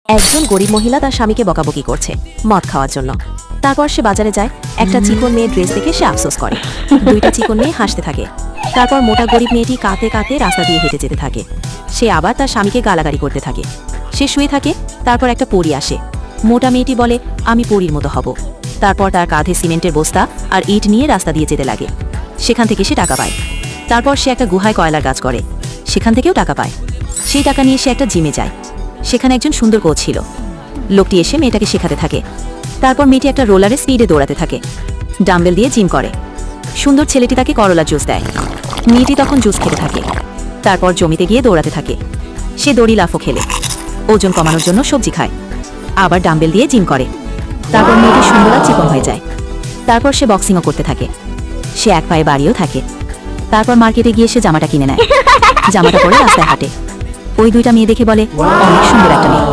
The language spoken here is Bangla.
একজন গরিব মহিলা তার স্বামীকে বকাবকি করছে মদ খাওয়ার জন্য। তারপর সে বাজারে যায়, একটা চিকন মেয়ে ড্রেস দেখে সে আফসোস করে। দুইটা চিকন মেয়ে হাসতে থাকে। তারপর মোটা গরিব মেয়েটি কাঁদতে কাঁদতে রাস্তা দিয়ে হেঁটে যেতে থাকে। সে আবার তার স্বামীকে গালাগালি করতে থাকে। সে শুয়ে থাকে। তারপর একটা পরী আসে। মোটা মেয়েটি বলে, আমি পরীর মতো হব। তারপর তার কাঁধে সিমেন্টের বস্তা আর ইট নিয়ে রাস্তা দিয়ে যেতে লাগে। সেখান থেকে সে টাকা পায়। তারপর সে একটা গুহায় কয়লার কাজ করে, সেখান থেকেও টাকা পায়। সেই টাকা নিয়ে সে একটা জিমে যায়। সেখানে একজন সুন্দর কোচ ছিল। লোকটি এসে মেয়েটাকে শেখাতে থাকে। তারপর মেয়েটি একটা রোলারে স্পিডে দৌড়াতে থাকে, ডাম্বেল দিয়ে জিম করে। সুন্দর ছেলেটি তাকে করলা জুস দেয়। মেয়েটি তখন জুস খেতে থাকে। তারপর জমিতে গিয়ে দৌড়াতে থাকে। সে দড়ি লাফও খেলে, ওজন কমানোর জন্য সবজি খায়, আবার ডাম্বেল দিয়ে জিম করে। তারপর মেয়েটি সুন্দর আর চিকন হয়ে যায়। তারপর সে বক্সিংও করতে থাকে। সে এক পায়ে বাড়িও থাকে। তারপর মার্কেটে গিয়ে সে জামাটা কিনে নেয়। জামাটা পরে রাস্তায় হাঁটে। ওই দুইটা মেয়ে দেখে বলে, অনেক সুন্দর একটা মেয়ে।